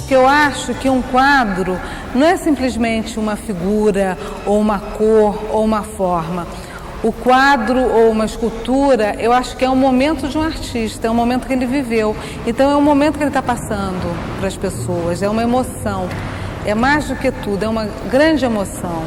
Porque eu acho que um quadro não é simplesmente uma figura, ou uma cor, ou uma forma. O quadro ou uma escultura, eu acho que é um momento de um artista, é um momento que ele viveu. Então é um momento que ele está passando para as pessoas, é uma emoção. É mais do que tudo, é uma grande emoção.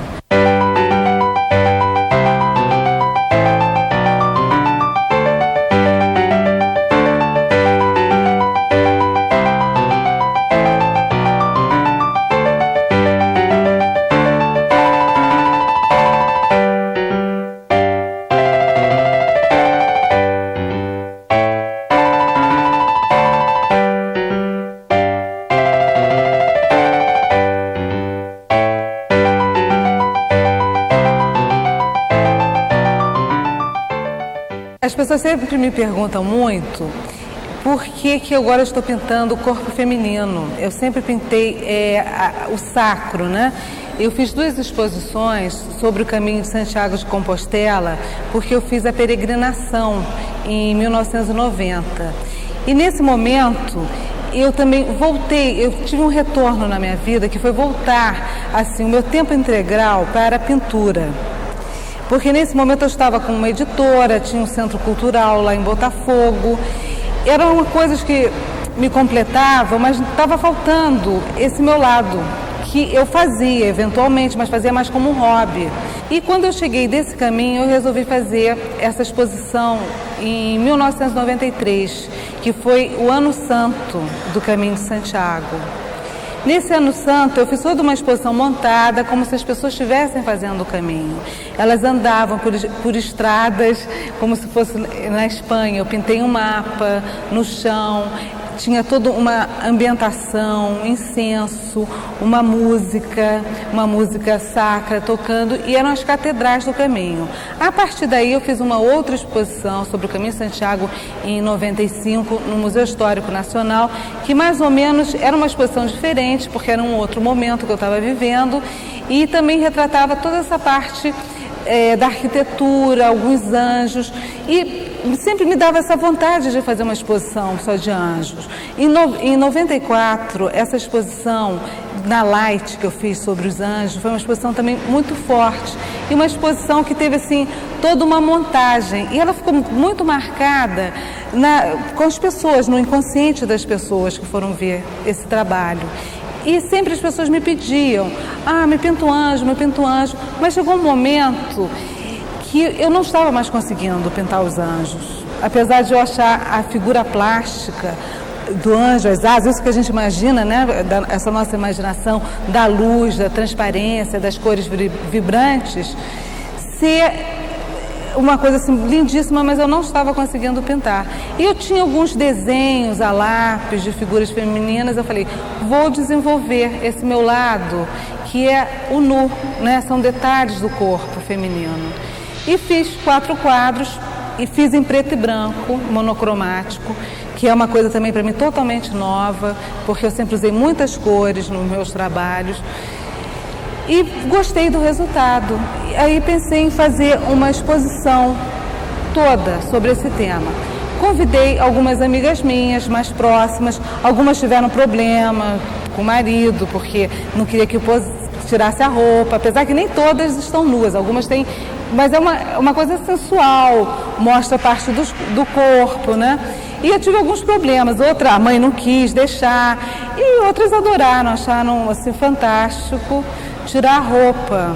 As pessoas sempre me perguntam muito por que agora eu estou pintando o corpo feminino. Eu sempre pintei o sacro, né? Eu fiz 2 exposições sobre o caminho de Santiago de Compostela, porque eu fiz a peregrinação em 1990. E nesse momento eu também voltei, eu tive um retorno na minha vida, que foi voltar assim, o meu tempo integral para a pintura. Porque nesse momento eu estava com uma editora, tinha um centro cultural lá em Botafogo. Eram coisas que me completavam, mas estava faltando esse meu lado, que eu fazia eventualmente, mas fazia mais como um hobby. E quando eu cheguei desse caminho, eu resolvi fazer essa exposição em 1993, que foi o Ano Santo do Caminho de Santiago. Nesse Ano Santo, eu fiz toda uma exposição montada, como se as pessoas estivessem fazendo o caminho. Elas andavam por estradas, como se fosse na Espanha. Eu pintei um mapa no chão, tinha toda uma ambientação, incenso, uma música sacra tocando, e eram as catedrais do caminho. A partir daí eu fiz uma outra exposição sobre o Caminho de Santiago em 95 no Museu Histórico Nacional, que mais ou menos era uma exposição diferente, porque era um outro momento que eu estava vivendo, e também retratava toda essa parte da arquitetura, alguns anjos, e sempre me dava essa vontade de fazer uma exposição só de anjos. Em 94, essa exposição na Light que eu fiz sobre os anjos foi uma exposição também muito forte, e uma exposição que teve assim toda uma montagem, e ela ficou muito marcada com as pessoas, no inconsciente das pessoas que foram ver esse trabalho. E sempre as pessoas me pediam, me pinta um anjo, mas chegou um momento que eu não estava mais conseguindo pintar os anjos. Apesar de eu achar a figura plástica do anjo, as asas, isso que a gente imagina, né? Essa nossa imaginação da luz, da transparência, das cores vibrantes, ser uma coisa assim lindíssima, mas eu não estava conseguindo pintar. E eu tinha alguns desenhos a lápis de figuras femininas, eu falei, vou desenvolver esse meu lado, que é o nu, né? São detalhes do corpo feminino. E fiz 4 quadros, e fiz em preto e branco, monocromático, que é uma coisa também para mim totalmente nova, porque eu sempre usei muitas cores nos meus trabalhos. E gostei do resultado. Aí pensei em fazer uma exposição toda sobre esse tema. Convidei algumas amigas minhas mais próximas, algumas tiveram problema com o marido, porque não queria que eu tirasse a roupa, apesar que nem todas estão nuas, algumas têm, mas é uma coisa sensual, mostra parte do corpo, né? E eu tive alguns problemas, a mãe não quis deixar, e outras adoraram, acharam assim fantástico tirar a roupa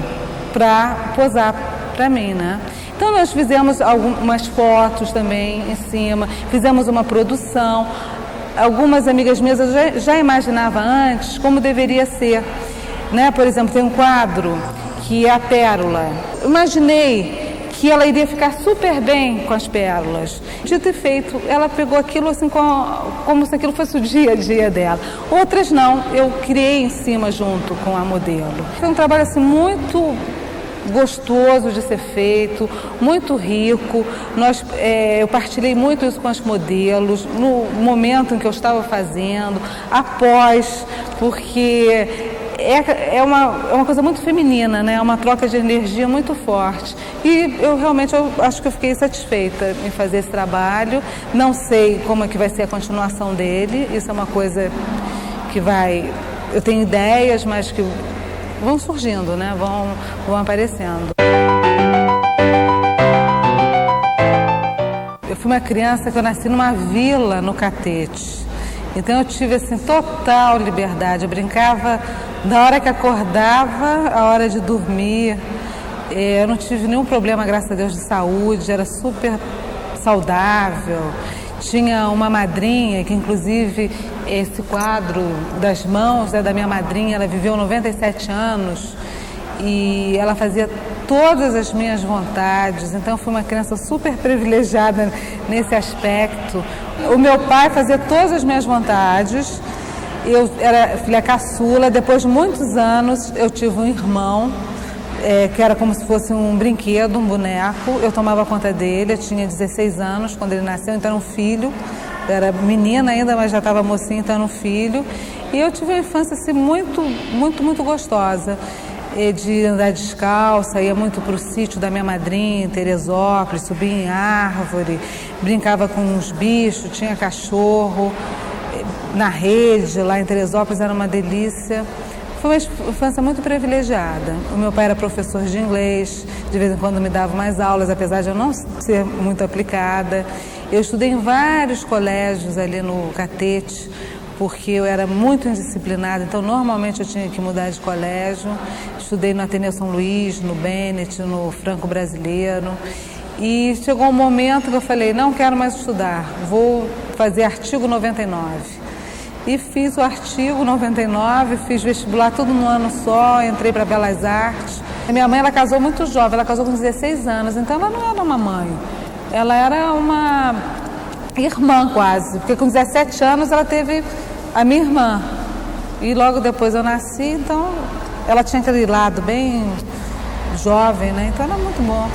para posar para mim, né? Então nós fizemos algumas fotos também em cima, fizemos uma produção. Algumas amigas minhas eu já imaginava antes como deveria ser, né? Por exemplo, tem um quadro que é a pérola. Imaginei que ela iria ficar super bem com as pérolas. Dito e feito, ela pegou aquilo assim como se aquilo fosse o dia a dia dela. Outras não, eu criei em cima junto com a modelo. Foi um trabalho assim muito gostoso de ser feito, muito rico. Eu partilhei muito isso com as modelos, no momento em que eu estava fazendo, após, porque é uma coisa muito feminina, né? É uma troca de energia muito forte. E eu realmente acho que eu fiquei satisfeita em fazer esse trabalho. Não sei como é que vai ser a continuação dele. Isso é uma coisa eu tenho ideias, mas que vão surgindo, né? Vão aparecendo. Eu fui uma criança que eu nasci numa vila no Catete. Então eu tive assim total liberdade. Eu brincava da hora que acordava, a hora de dormir. Eu não tive nenhum problema, graças a Deus, de saúde. Era super saudável. Tinha uma madrinha que, inclusive, esse quadro das mãos é da minha madrinha. Ela viveu 97 anos e ela fazia todas as minhas vontades. Então, eu fui uma criança super privilegiada nesse aspecto. O meu pai fazia todas as minhas vontades. Eu era filha caçula. Depois de muitos anos, eu tive um irmão, que era como se fosse um brinquedo, um boneco. Eu tomava conta dele. Eu tinha 16 anos quando ele nasceu, então era um filho. Eu era menina ainda, mas já estava mocinha, então era um filho. E eu tive uma infância assim, muito gostosa. De andar descalça, ia muito para o sítio da minha madrinha, em Teresópolis, subia em árvore, brincava com os bichos, tinha cachorro, na rede, lá em Teresópolis, era uma delícia. Foi uma infância muito privilegiada. O meu pai era professor de inglês, de vez em quando me dava mais aulas, apesar de eu não ser muito aplicada. Eu estudei em vários colégios ali no Catete, porque eu era muito indisciplinada, então normalmente eu tinha que mudar de colégio. Estudei no Ateneu São Luís, no Bennett, no Franco Brasileiro. E chegou um momento que eu falei, não quero mais estudar, vou fazer artigo 99. E fiz o artigo 99, fiz vestibular tudo no ano só, entrei para Belas Artes. A minha mãe, ela casou muito jovem, ela casou com 16 anos, então ela não era uma mãe, ela era uma irmã quase, porque com 17 anos ela teve a minha irmã. E logo depois eu nasci, então ela tinha aquele lado bem jovem, né? Então era muito bom.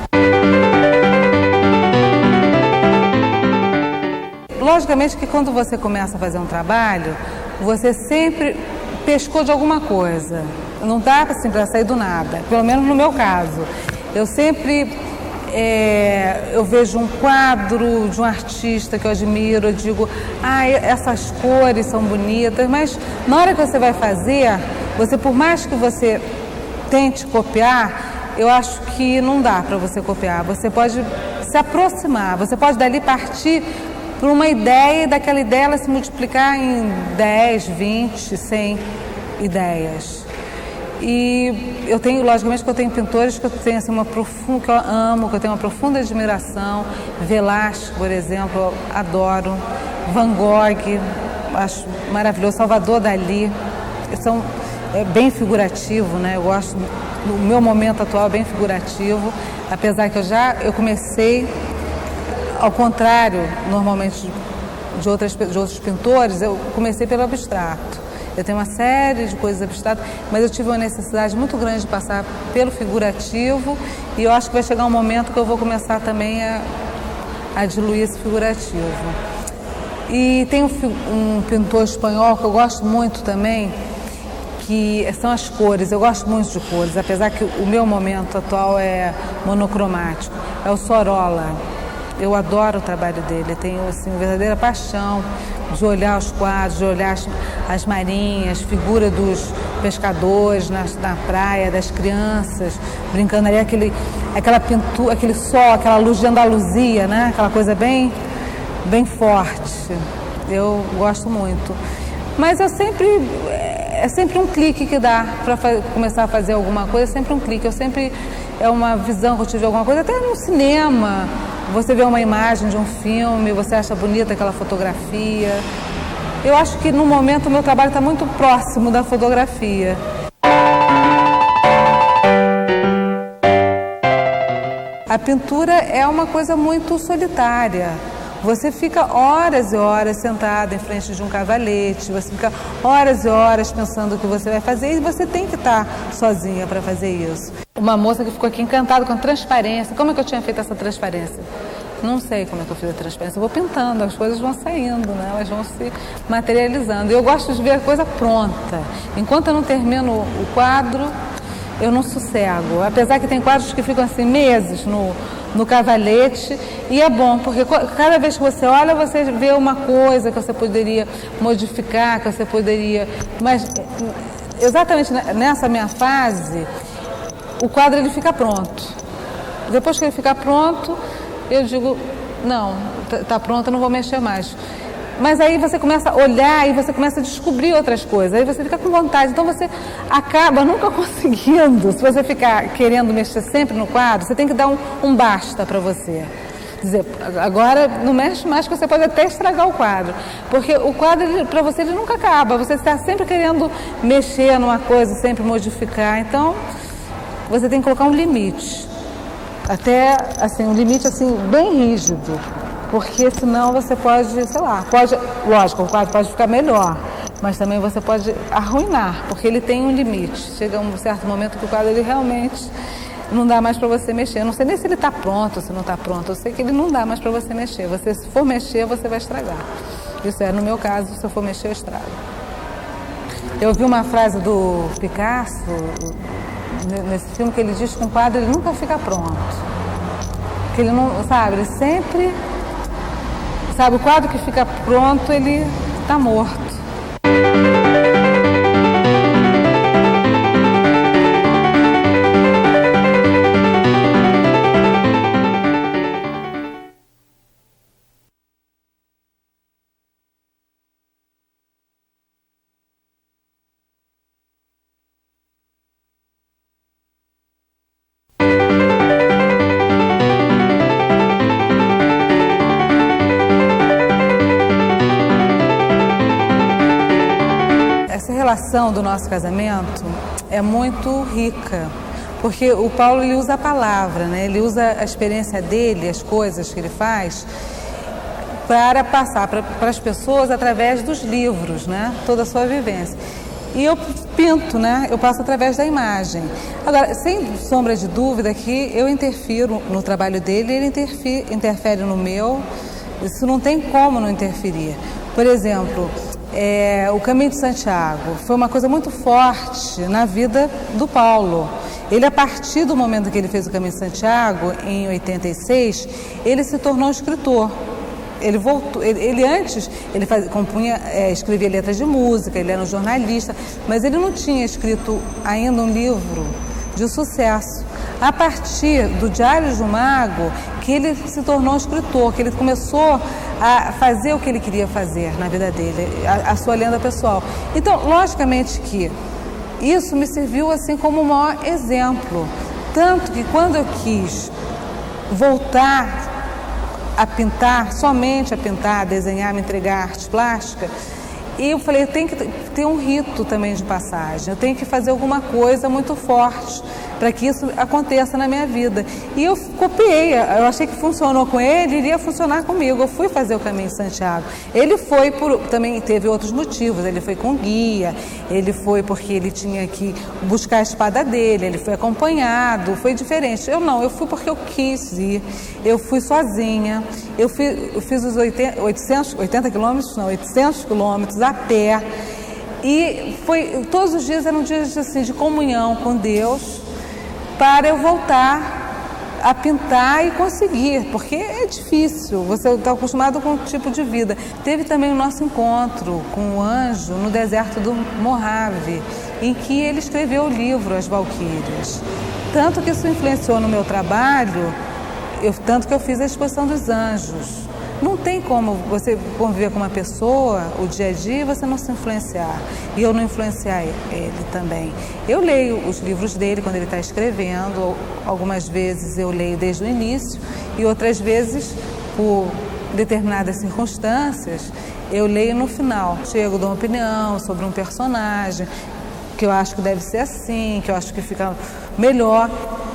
Logicamente que quando você começa a fazer um trabalho, você sempre pescou de alguma coisa. Não dá assim para sair do nada, pelo menos no meu caso. Eu sempre eu vejo um quadro de um artista que eu admiro, eu digo, essas cores são bonitas, mas na hora que você vai fazer, você, por mais que você tente copiar, eu acho que não dá para você copiar. Você pode se aproximar, você pode dali partir para uma ideia e daquela ideia ela se multiplicar em 10, 20, 100 ideias. E eu tenho, logicamente, que eu tenho pintores que eu tenho assim, que eu amo, que eu tenho uma profunda admiração. Velázquez, por exemplo, eu adoro. Van Gogh, acho maravilhoso. Salvador Dalí, são bem figurativo, né? Eu gosto, o meu momento atual é bem figurativo, apesar que eu comecei, ao contrário, normalmente, de outros pintores, eu comecei pelo abstrato. Eu tenho uma série de coisas abstratas, mas eu tive uma necessidade muito grande de passar pelo figurativo e eu acho que vai chegar um momento que eu vou começar também a diluir esse figurativo. E tem um pintor espanhol que eu gosto muito também, que são as cores. Eu gosto muito de cores, apesar que o meu momento atual é monocromático. É o Sorolla. Eu adoro o trabalho dele, eu tenho assim, uma verdadeira paixão de olhar os quadros, de olhar as marinhas, figura dos pescadores na praia, das crianças, brincando ali, aquela pintura, aquele sol, aquela luz de Andaluzia, né? Aquela coisa bem forte. Eu gosto muito. Mas é sempre um clique que dá para começar a fazer alguma coisa, é sempre um clique. É uma visão que eu tive de alguma coisa, até no cinema. Você vê uma imagem de um filme, você acha bonita aquela fotografia. Eu acho que no momento o meu trabalho está muito próximo da fotografia. A pintura é uma coisa muito solitária. Você fica horas e horas sentada em frente de um cavalete, você fica horas e horas pensando o que você vai fazer e você tem que estar sozinha para fazer isso. Uma moça que ficou aqui encantada com a transparência. Como é que eu tinha feito essa transparência? Não sei como é que eu fiz a transparência. Eu vou pintando, as coisas vão saindo, né? Elas vão se materializando. E eu gosto de ver a coisa pronta. Enquanto eu não termino o quadro, eu não sossego. Apesar que tem quadros que ficam assim meses no no cavalete, e é bom, porque cada vez que você olha, você vê uma coisa que você poderia modificar, que você poderia... Mas exatamente nessa minha fase, o quadro ele fica pronto. Depois que ele fica pronto, eu digo, não, está pronto, eu não vou mexer mais. Mas aí você começa a olhar e você começa a descobrir outras coisas, aí você fica com vontade, então você acaba nunca conseguindo. Se você ficar querendo mexer sempre no quadro, você tem que dar um basta para você. Dizer, agora não mexe mais, que você pode até estragar o quadro, porque o quadro para você ele nunca acaba, você está sempre querendo mexer numa coisa, sempre modificar, então você tem que colocar um limite, até assim, um limite assim, bem rígido. Porque senão você pode, sei lá, lógico, o quadro pode ficar melhor, mas também você pode arruinar, porque ele tem um limite. Chega um certo momento que o quadro ele realmente não dá mais para você mexer. Eu não sei nem se ele está pronto ou se não está pronto, eu sei que ele não dá mais para você mexer. Você, se for mexer, você vai estragar. Isso é, no meu caso, se eu for mexer, eu estrago. Eu vi uma frase do Picasso, nesse filme, que ele diz que um quadro ele nunca fica pronto. Que ele não, sabe, ele sempre... Sabe, o quadro que fica pronto, ele está morto. Essa relação do nosso casamento é muito rica, porque o Paulo ele usa a palavra, né? Ele usa a experiência dele, as coisas que ele faz, para passar para as pessoas através dos livros, né? Toda a sua vivência. E eu pinto, né? Eu passo através da imagem. Agora, sem sombra de dúvida que eu interfiro no trabalho dele, ele interfere no meu, isso não tem como não interferir. Por exemplo, o Caminho de Santiago foi uma coisa muito forte na vida do Paulo. Ele, a partir do momento que ele fez o Caminho de Santiago, em 86, ele se tornou escritor. Ele voltou, ele antes, ele compunha, escrevia letras de música, ele era um jornalista, mas ele não tinha escrito ainda um livro de sucesso. A partir do Diário de um Mago, que ele se tornou escritor, que ele começou a fazer o que ele queria fazer na vida dele, a sua lenda pessoal. Então, logicamente que isso me serviu assim como o maior exemplo. Tanto que quando eu quis voltar a pintar, somente a pintar, a desenhar, me entregar arte plástica, e eu falei, eu tenho que ter um rito também de passagem, eu tenho que fazer alguma coisa muito forte para que isso aconteça na minha vida. E eu copiei, eu achei que funcionou com ele, iria funcionar comigo. Eu fui fazer o Caminho de Santiago. Ele foi também teve outros motivos, ele foi com guia, ele foi porque ele tinha que buscar a espada dele, ele foi acompanhado, foi diferente. Eu não, eu fui porque eu quis ir, eu fui sozinha, eu fiz os 80 quilômetros, não, 800 quilômetros a pé, e todos os dias eram dias assim, de comunhão com Deus, para eu voltar a pintar e conseguir, porque é difícil, você está acostumado com um tipo de vida. Teve também o nosso encontro com o anjo no deserto do Mojave, em que ele escreveu o livro As Valquírias. Tanto que isso influenciou no meu trabalho, tanto que eu fiz a exposição dos anjos. Não tem como você conviver com uma pessoa, o dia a dia, e você não se influenciar. E eu não influenciar ele também. Eu leio os livros dele quando ele está escrevendo. Algumas vezes eu leio desde o início e outras vezes, por determinadas circunstâncias, eu leio no final. Chego, dou uma opinião sobre um personagem, que eu acho que deve ser assim, que eu acho que fica melhor.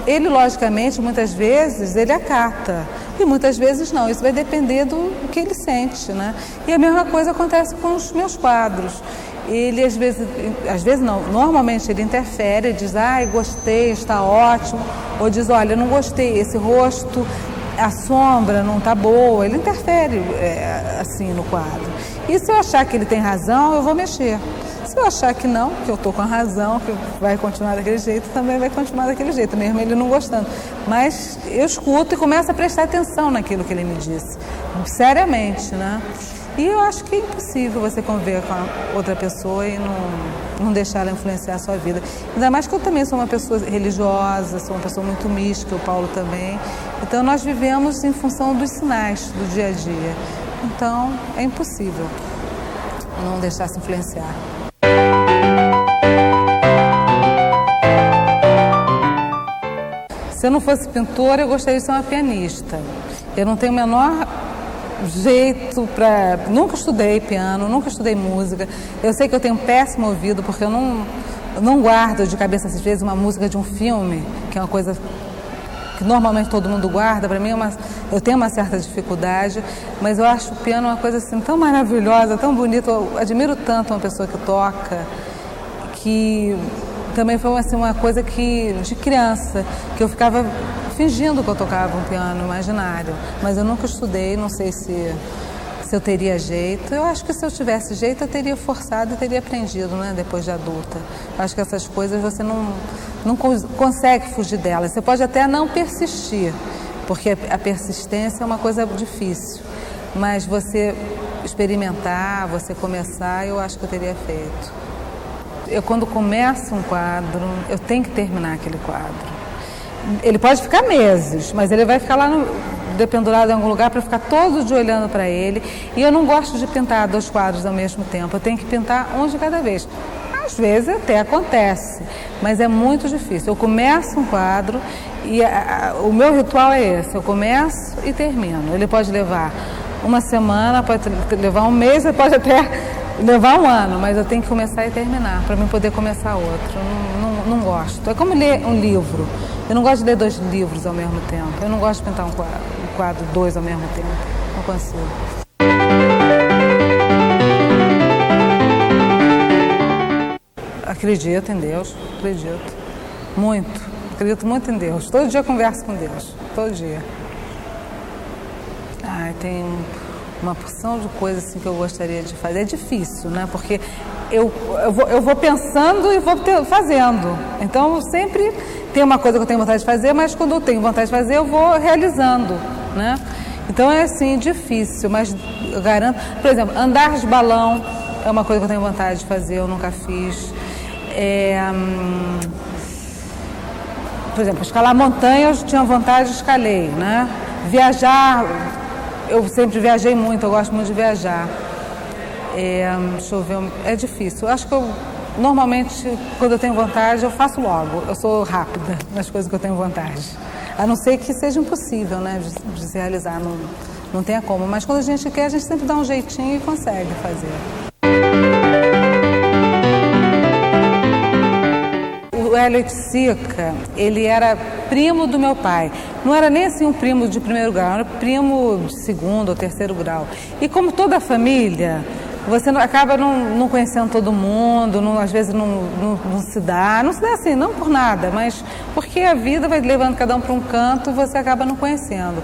Ele, logicamente, muitas vezes, ele acata. E muitas vezes não, isso vai depender do que ele sente, né? E a mesma coisa acontece com os meus quadros. Ele às vezes não, normalmente ele interfere, diz, gostei, está ótimo, ou diz, olha, não gostei, esse rosto, a sombra não está boa, ele interfere assim no quadro. E se eu achar que ele tem razão, eu vou mexer. Se eu achar que não, que eu estou com a razão, que vai continuar daquele jeito, também vai continuar daquele jeito, mesmo ele não gostando. Mas eu escuto e começo a prestar atenção naquilo que ele me disse, seriamente, né? E eu acho que é impossível você conviver com a outra pessoa e não deixar ela influenciar a sua vida. Ainda mais que eu também sou uma pessoa religiosa, sou uma pessoa muito mística, o Paulo também. Então nós vivemos em função dos sinais do dia a dia. Então é impossível não deixar se influenciar. Se eu não fosse pintora, eu gostaria de ser uma pianista. Eu não tenho o menor jeito para... Nunca estudei piano, nunca estudei música. Eu sei que eu tenho um péssimo ouvido, porque eu não guardo de cabeça, às vezes, uma música de um filme, que é uma coisa que normalmente todo mundo guarda. Para mim, eu tenho uma certa dificuldade, mas eu acho o piano uma coisa assim tão maravilhosa, tão bonita. Eu admiro tanto uma pessoa que toca, que também foi assim, uma coisa que, de criança, que eu ficava fingindo que eu tocava um piano imaginário, mas eu nunca estudei, não sei se eu teria jeito. Eu acho que se eu tivesse jeito, eu teria forçado e teria aprendido, né, depois de adulta. Eu acho que essas coisas você não consegue fugir delas. Você pode até não persistir, porque a persistência é uma coisa difícil, mas você experimentar, você começar, eu acho que eu teria feito. Eu, quando começo um quadro, eu tenho que terminar aquele quadro. Ele pode ficar meses, mas ele vai ficar lá dependurado em algum lugar para ficar todo dia olhando para ele. E eu não gosto de pintar 2 quadros ao mesmo tempo. Eu tenho que pintar um de cada vez. Às vezes até acontece, mas é muito difícil. Eu começo um quadro e o meu ritual é esse. Eu começo e termino. Ele pode levar uma semana, pode levar um mês, pode até levar um ano, mas eu tenho que começar e terminar para mim poder começar outro. Eu não gosto. É como ler um livro. Eu não gosto de ler 2 livros ao mesmo tempo. Eu não gosto de pintar um quadro 2 ao mesmo tempo. Não consigo. Acredito em Deus. Acredito. Muito. Acredito muito em Deus. Todo dia eu converso com Deus. Todo dia. Tem uma porção de coisas assim, que eu gostaria de fazer. É difícil, né? Porque eu vou pensando e vou fazendo. Então, eu sempre tem uma coisa que eu tenho vontade de fazer, mas quando eu tenho vontade de fazer, eu vou realizando, né? Então, é assim, difícil, mas eu garanto... Por exemplo, andar de balão é uma coisa que eu tenho vontade de fazer, eu nunca fiz. Por exemplo, escalar montanha, eu tinha vontade de escalei, né? Viajar... Eu sempre viajei muito, eu gosto muito de viajar. Deixa eu ver, é difícil. Eu acho que normalmente, quando eu tenho vontade, eu faço logo. Eu sou rápida nas coisas que eu tenho vontade. A não ser que seja impossível, né, de se realizar, não tenha como. Mas quando a gente quer, a gente sempre dá um jeitinho e consegue fazer. O Hélio Oiticica, ele era primo do meu pai. Não era nem assim um primo de primeiro grau, era primo de segundo ou terceiro grau. E como toda a família, você acaba não conhecendo todo mundo, às vezes não se dá assim, não por nada, mas porque a vida vai levando cada um para um canto e você acaba não conhecendo.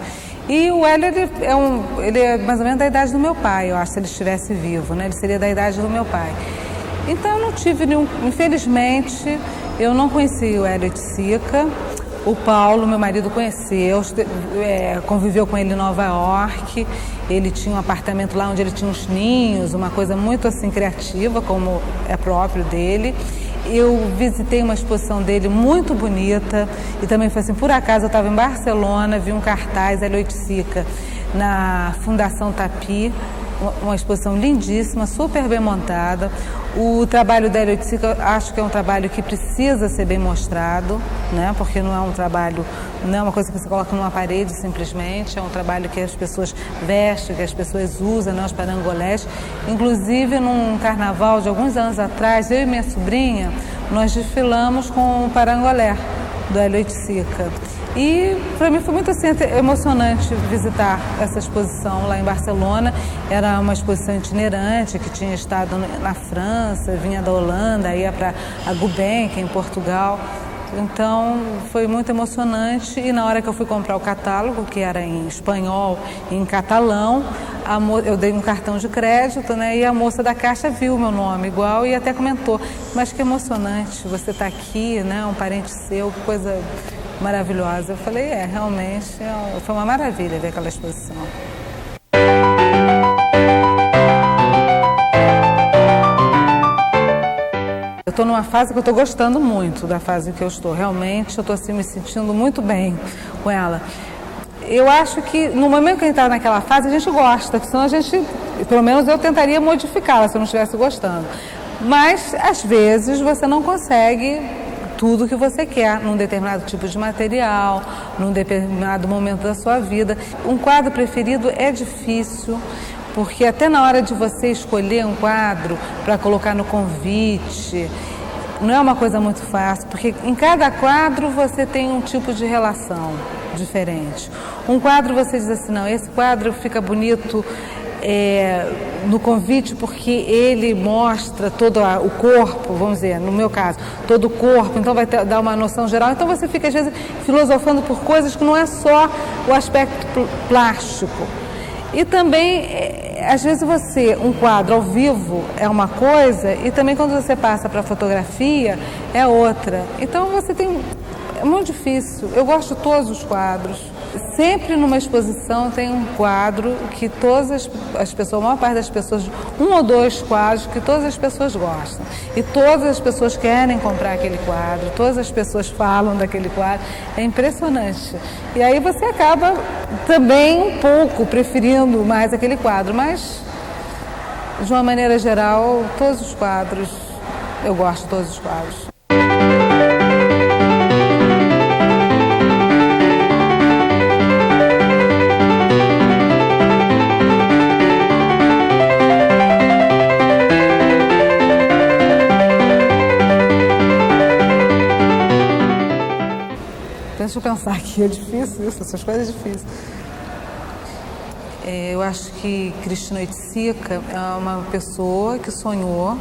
E o Hélio, ele é mais ou menos da idade do meu pai, eu acho, se ele estivesse vivo, né? Ele seria da idade do meu pai. Então eu não tive infelizmente, eu não conheci o Hélio Oiticica. O Paulo, meu marido, conheceu, conviveu com ele em Nova York. Ele tinha um apartamento lá onde ele tinha uns ninhos, uma coisa muito assim criativa, como é próprio dele. Eu visitei uma exposição dele muito bonita e também foi assim, por acaso eu estava em Barcelona, vi um cartaz, Hélio Oiticica, na Fundação Tapi, uma exposição lindíssima, super bem montada. O trabalho da Hélio Oiticica, acho que é um trabalho que precisa ser bem mostrado, né? Porque não é um trabalho, não é uma coisa que você coloca numa parede simplesmente, é um trabalho que as pessoas vestem, que as pessoas usam, né? Os parangolés. Inclusive, num carnaval de alguns anos atrás, eu e minha sobrinha, nós desfilamos com o parangolé do Hélio Oiticica. E para mim foi muito assim, emocionante visitar essa exposição lá em Barcelona. Era uma exposição itinerante que tinha estado na França, vinha da Holanda, ia para a Gulbenkian, em Portugal. Então foi muito emocionante, e na hora que eu fui comprar o catálogo, que era em espanhol e em catalão, eu dei um cartão de crédito, né? E a moça da caixa viu o meu nome igual e até comentou: mas que emocionante, você está aqui, né? Um parente seu, que coisa maravilhosa. Eu falei: realmente foi uma maravilha ver aquela exposição. Eu estou numa fase que eu estou gostando muito da fase que eu estou. Realmente, eu estou assim, me sentindo muito bem com ela. Eu acho que no momento que a gente está naquela fase, a gente gosta, senão a gente, pelo menos eu tentaria modificá-la se eu não estivesse gostando. Mas, às vezes, você não consegue tudo o que você quer num determinado tipo de material, num determinado momento da sua vida. Um quadro preferido é difícil, porque até na hora de você escolher um quadro para colocar no convite, não é uma coisa muito fácil, porque em cada quadro você tem um tipo de relação diferente. Um quadro você diz assim: não, esse quadro fica bonito no convite porque ele mostra todo o corpo, vamos dizer, no meu caso, todo o corpo, então vai dar uma noção geral. Então você fica às vezes filosofando por coisas que não é só o aspecto plástico. E também, às vezes um quadro ao vivo é uma coisa, e também quando você passa para a fotografia é outra. Então é muito difícil. Eu gosto de todos os quadros. Sempre numa exposição tem um quadro que todas as pessoas, a maior parte das pessoas, um ou dois quadros que todas as pessoas gostam. E todas as pessoas querem comprar aquele quadro, todas as pessoas falam daquele quadro. É impressionante. E aí você acaba também um pouco preferindo mais aquele quadro, mas de uma maneira geral, todos os quadros, eu gosto de todos os quadros. Deixa eu pensar aqui, é difícil isso, essas coisas difíceis. Eu acho que Cristina Oiticica é uma pessoa que sonhou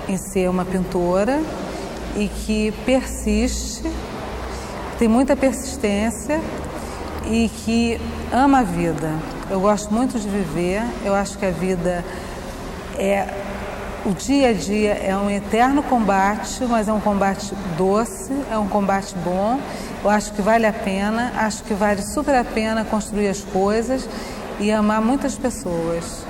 em ser uma pintora e que persiste, tem muita persistência e que ama a vida. Eu gosto muito de viver, eu acho que a vida o dia a dia é um eterno combate, mas é um combate doce, é um combate bom. Eu acho que vale a pena, acho que vale super a pena construir as coisas e amar muitas pessoas.